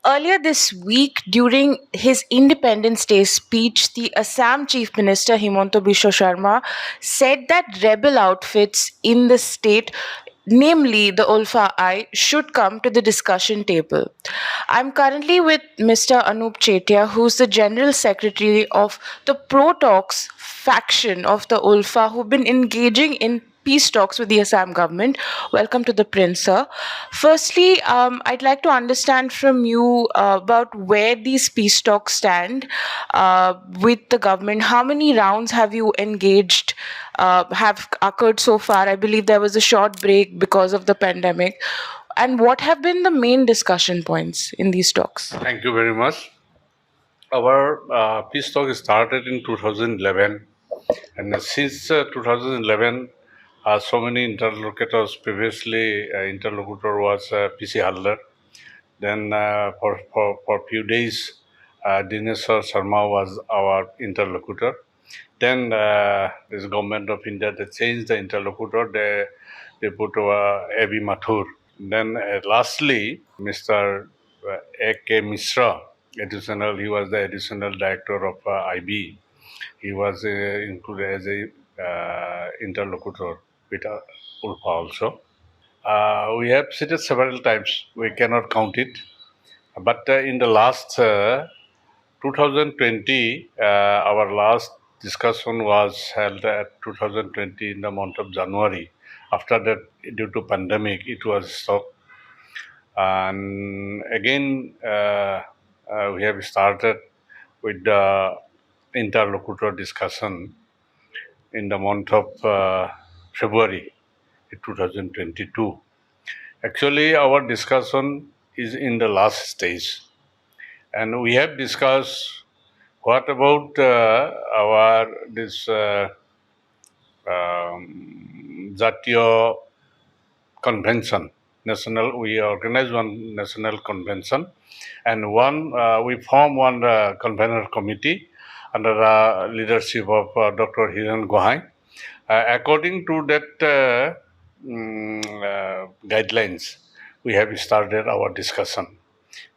Earlier this week, during his Independence Day speech, the Assam Chief Minister Himanta Biswa Sarma said that rebel outfits in the state, namely the ULFA-I, should come to the discussion table. I'm currently with Mr. Anup Chetia, who's the General Secretary of the Pro-Talks faction of the ULFA, who've been engaging in peace talks with the Assam government. Welcome to ThePrint, sir. Firstly, I'd like to understand from you about where these peace talks stand with the government. How many rounds have you engaged, have occurred so far? I believe there was a short break because of the pandemic. And what have been the main discussion points in these talks? Thank you very much. Our peace talk started in 2011, and since 2011, so many interlocutors. Previously, interlocutor was PC Halder. Then, for few days, Dinesh Sarma was our interlocutor. Then, this government of India, they changed the interlocutor. They put A.B. Mathur. Then lastly, Mr. A.K. Mishra, he was the additional director of IB. He was included as a interlocutor with ULFA also. We have seen several times. We cannot count it. But in the last 2020, our last discussion was held at 2020 in the month of January. After that, due to pandemic, it was stopped. And again, we have started with the interlocutor discussion in the month of February 2022. Actually, our discussion is in the last stage, and we have discussed what about our this Jatiya convention. We organized one national convention, and we formed one convener committee under the leadership of Dr. Hiran Gohai. According to that guidelines, we have started our discussion,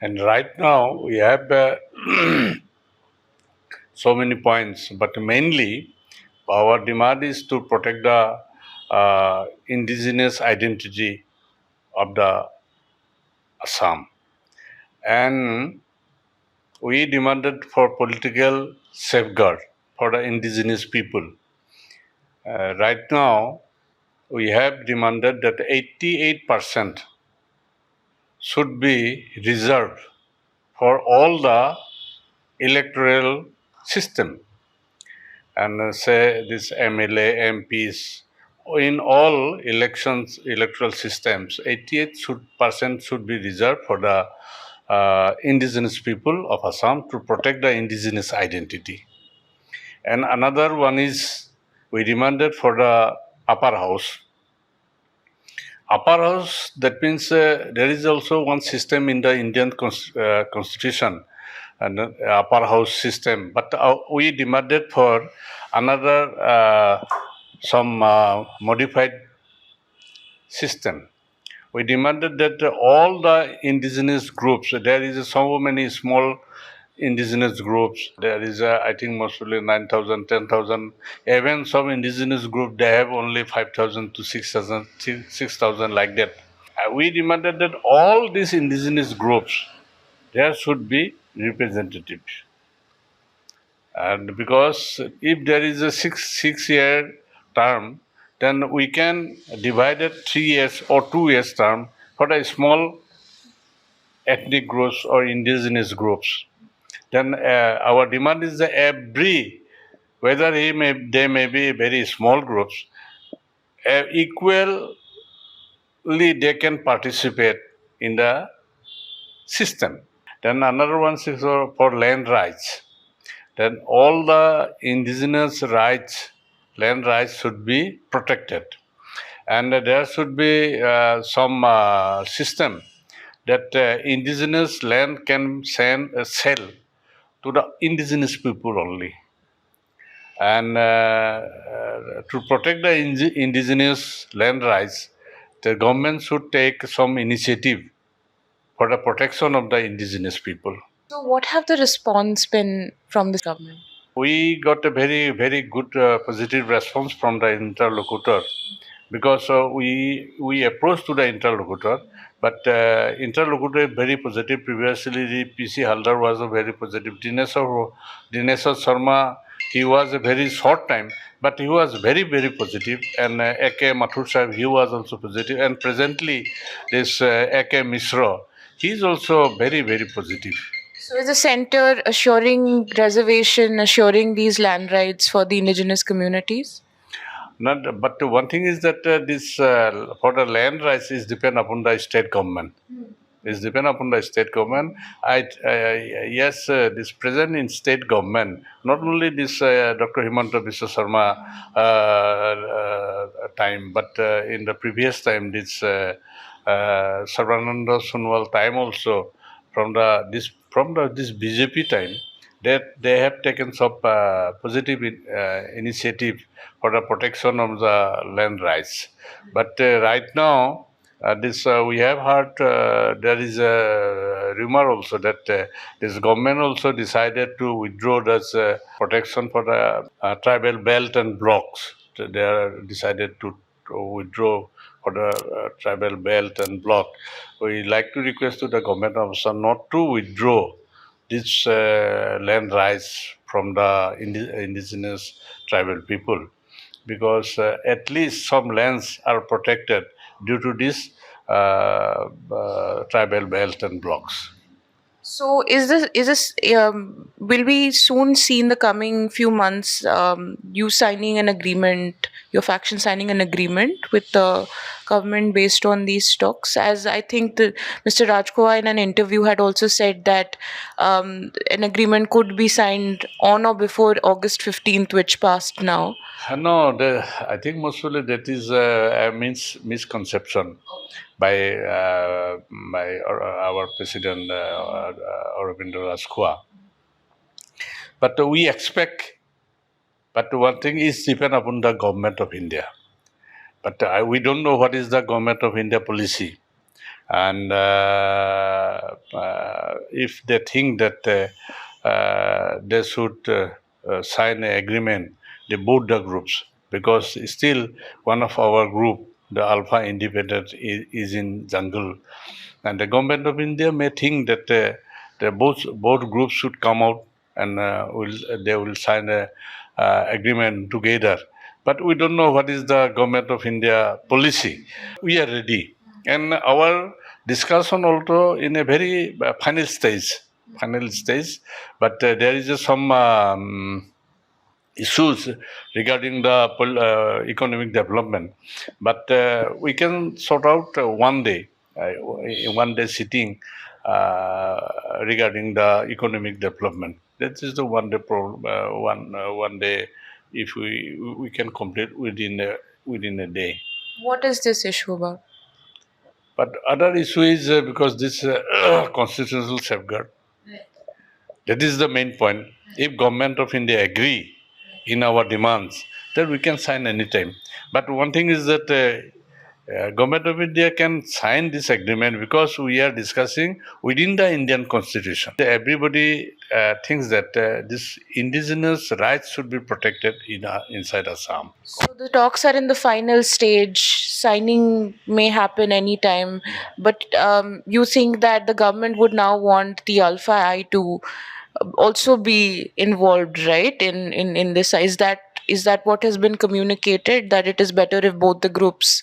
and right now we have so many points, but mainly our demand is to protect the indigenous identity of the Assam. And we demanded for political safeguard for the indigenous people. Right now, we have demanded that 88% should be reserved for all the electoral system. And say this MLA, MPs, in all electoral systems, 88% should be reserved for the indigenous people of Assam to protect the indigenous identity. And another one is we demanded for the upper house. Upper house, that means there is also one system in the Indian constitution, and upper house system. But we demanded for another some modified system. We demanded that all the indigenous groups, there is so many small indigenous groups. There is, I think, mostly 9,000, 10,000. Even some indigenous group, they have only 5,000 to 6,000 like that. We demanded that all these indigenous groups, there should be representatives. And because if there is a six-year term, then we can divide it 3 years or 2 years term for the small ethnic groups or indigenous groups. Then our demand is that whether they may be very small groups, equally they can participate in the system. Then another one is for land rights. Then all the indigenous rights, land rights should be protected. And there should be some system that indigenous land can sell to the indigenous people only. And to protect the indigenous land rights, the government should take some initiative for the protection of the indigenous people. So, what have the response been from this government? We got a very, very good positive response from the interlocutor because we approached to the interlocutor, but interlocutor is very positive. Previously, the PC Haldar was a very positive. Dineshwar Sarma, he was a very short time, but he was very, very positive. And A.K. Mathur Sahib, he was also positive. And presently, this A.K. Mishra, he is also very, very positive. So, is the center assuring reservation, assuring these land rights for the indigenous communities? Not, but one thing is that this for the land rights is depend upon the state government. Is depend upon the state government. Yes, this present in state government, not only this Dr. Himanta Biswa Sarma time, but in the previous time, this Sarvananda Sunwal time also, from this BJP time, that they have taken some positive initiative for the protection of the land rights. But right now, this we have heard there is a rumor also that this government also decided to withdraw this protection for the tribal belt and blocks. They are decided to withdraw for the tribal belt and block. We like to request to the government of Assam not to withdraw this land rights from the indigenous tribal people, because at least some lands are protected due to this tribal belt and blocks. So, is this will we soon see in the coming few months you signing an agreement, your faction signing an agreement with the government based on these stocks? As I think Mr. Rajkova in an interview had also said that an agreement could be signed on or before August 15th, which passed now. No, I think mostly that is a misconception by our president Aurobindo Rajkova. But we expect. But one thing is depend upon the government of India. But we don't know what is the government of India policy, and if they think that they should sign an agreement, they both the groups, because still one of our group, the Alpha Independent, is in jungle, and the government of India may think that both groups should come out and they will sign a agreement together. But we don't know what is the government of India policy. We are ready, and our discussion also in a very final stage. Final stage, but there is some issues regarding the economic development. But we can sort out one day sitting regarding the economic development. That is the one day if we can complete within a day. What is this issue about? But other issue is because this constitutional safeguard. That is the main point. If government of India agree in our demands, then we can sign anytime. But one thing is that government of India can sign this agreement because we are discussing within the Indian constitution. Everybody thinks that this indigenous rights should be protected inside Assam. So the talks are in the final stage. Signing may happen anytime, but you think that the government would now want the ULFA-I to also be involved, right? In this, is that what has been communicated? That it is better if both the groups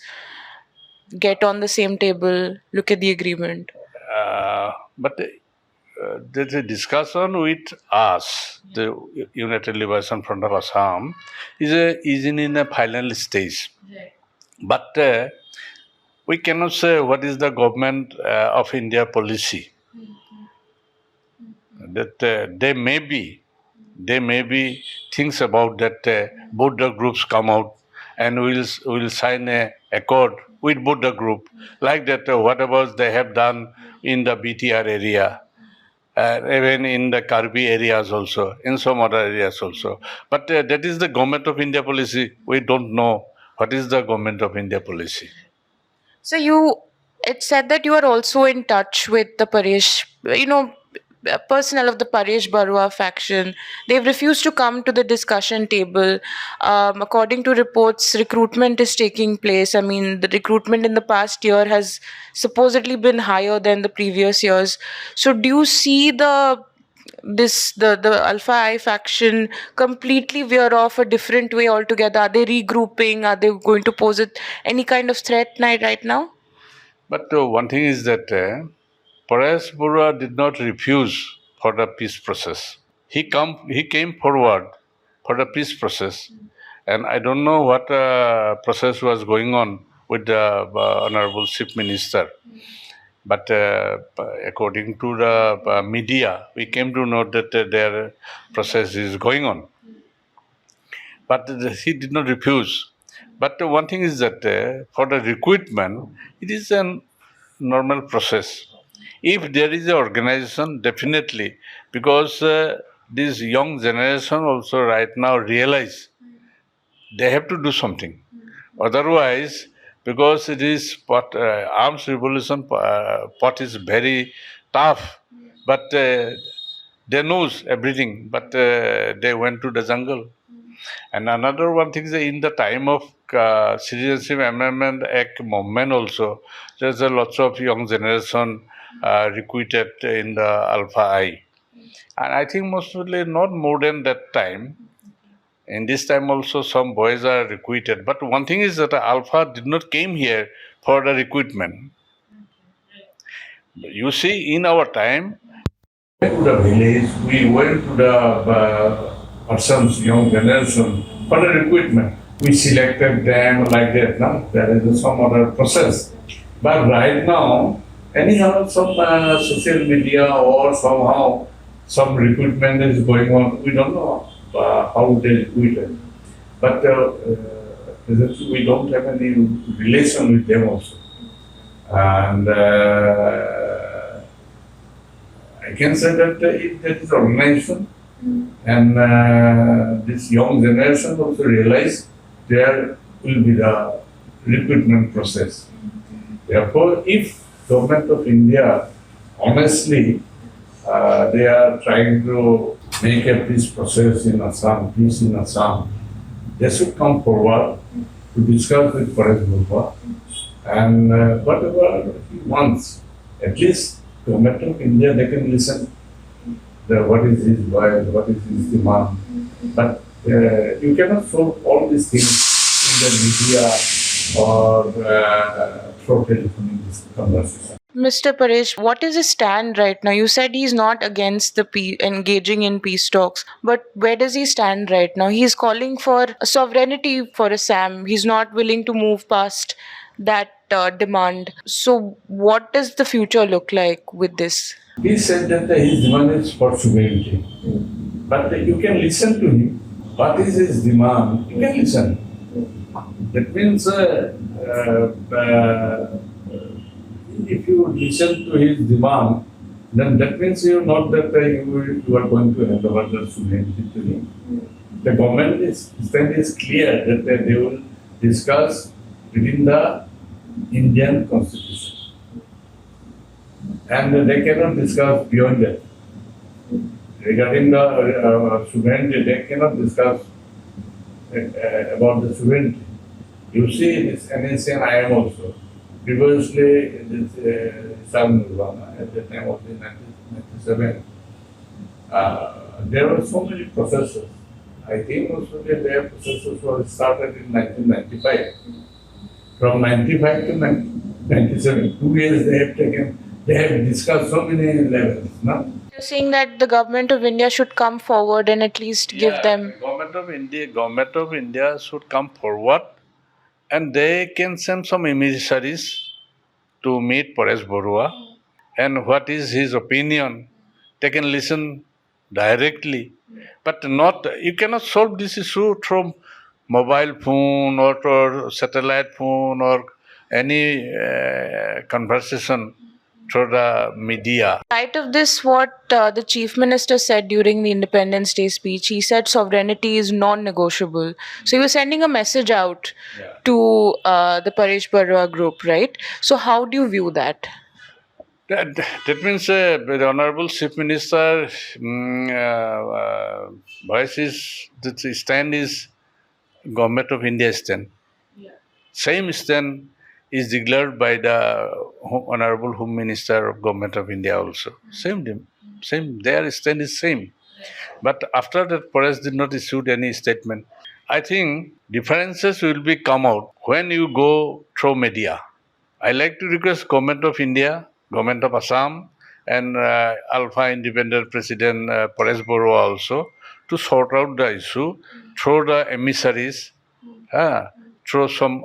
get on the same table, look at the agreement. But there's a discussion with us, the United Liberation Front of Assam, is in a final stage. But we cannot say what is the government of India policy. That they may be things about that both the groups come out and will sign a accord with both the group, like that whatever they have done in the BTR area, even in the Karbi areas also, in some other areas also. But that is the government of India policy. We don't know what is the government of India policy. So you It's said that you are also in touch with the personnel of the Paresh Baruah faction. They've refused to come to the discussion table. According to reports, recruitment is taking place. I mean, the recruitment in the past year has supposedly been higher than the previous years. So, do you see the Alpha I faction completely veer off a different way altogether? Are they regrouping? Are they going to pose it any kind of threat right now? But one thing is that Paresh Baruah did not refuse for the peace process. He came forward for the peace process, and I don't know what process was going on with the honorable chief minister. But according to the media, we came to know that their process is going on. But he did not refuse. But one thing is that for the recruitment, it is a normal process. If there is an organization, definitely, because this young generation also right now realize they have to do something. Otherwise, because it is arms revolution part is very tough, but they knows everything, but they went to the jungle. And another one thing is that in the time of Citizenship Amendment Act movement also, there's a lots of young generation recruited in the Alpha-I. And I think mostly not more than that time. In this time also some boys are recruited. But one thing is that Alpha did not came here for the recruitment. You see, in our time, went to the village, we went to the Assam's young generation for the recruitment. We selected them like that. No? There is some other process. But right now, anyhow, some social media or somehow some recruitment is going on. We don't know how they recruit it. But we don't have any relation with them also. And I can say that if there is organization and this young generation also realize there will be the recruitment process. Therefore, if government of India honestly they are trying to make a peace process in Assam, peace in Assam, they should come forward to discuss with Paresh Baruah and whatever he wants, at least government of India, they can listen what is his voice, what is his demand. But you cannot solve all these things in the media or through telephone conversation. Mr. Paresh, what is his stand right now? You said he's not against engaging in peace talks, but where does he stand right now? He's calling for a sovereignty for Assam. He's not willing to move past that demand. So, what does the future look like with this? He said that his demand is for sovereignty. But you can listen to him. What is his demand? You can listen. That means if you listen to his demand, then that means you not that you are going to hand over the sovereignty to him. The government stand is clear that they will discuss within the Indian constitution. And they cannot discuss beyond that. Regarding the sovereignty, they cannot discuss about the sovereignty. You see this NSA and IM also. Previously, this Sarma, at the time of the 1997, there were so many processes. I think also that their processes were started in 1995. From 95 to 1997, 2 years they have taken. They have discussed so many levels. No? You're saying that the government of India should come forward and at least give them. Government of India should come forward, and they can send some emissaries to meet Paresh Baruah, and what is his opinion? They can listen directly, but not. You cannot solve this issue through mobile phone or satellite phone or any conversation. through the media. In light of this, what the chief minister said during the Independence Day speech, he said sovereignty is non-negotiable. So he was sending a message out to the Paresh Baruah group, right? So how do you view that? That means the Honorable Chief Minister voice is, the stand is Government of India stand. Same stand is declared by the Honorable Home Minister of Government of India also. Same. Their stand is same. But after that, Paresh did not issue any statement. I think differences will be come out when you go through media. I like to request Government of India, Government of Assam, and Alpha Independent President Paresh Baruah also to sort out the issue through the emissaries, through some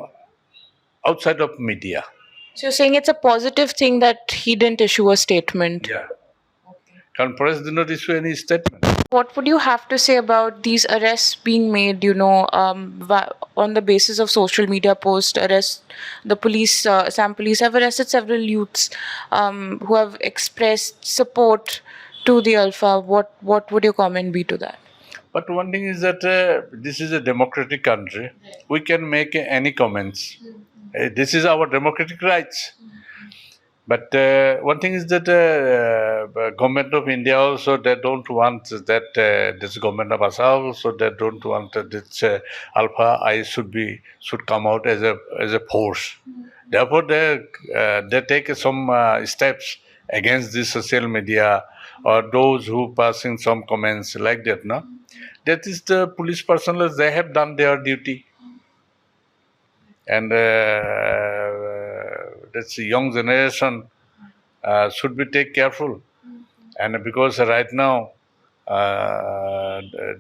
outside of media. So you're saying it's a positive thing that he didn't issue a statement. Yeah. Can Paresh did not issue any statement. What would you have to say about these arrests being made, on the basis of social media posts, arrests? The police, Assam police have arrested several youths who have expressed support to the Alpha. What would your comment be to that? But one thing is that this is a democratic country. We can make any comments. This is our democratic rights. But one thing is that government of India also, they don't want that this government of Assam also, they don't want that this Alpha-I should come out as a force. Therefore, they take some steps against the social media or those who passing some comments like that. No, that is the police personnel. They have done their duty, and that's the young generation should be take careful. And because right now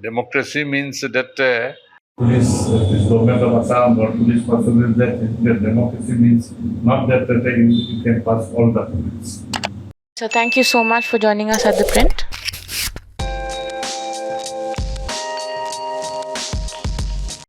democracy means that police, this government of Assam or police personnel, that democracy means not that you can pass all the police. So thank you so much for joining us at The Print.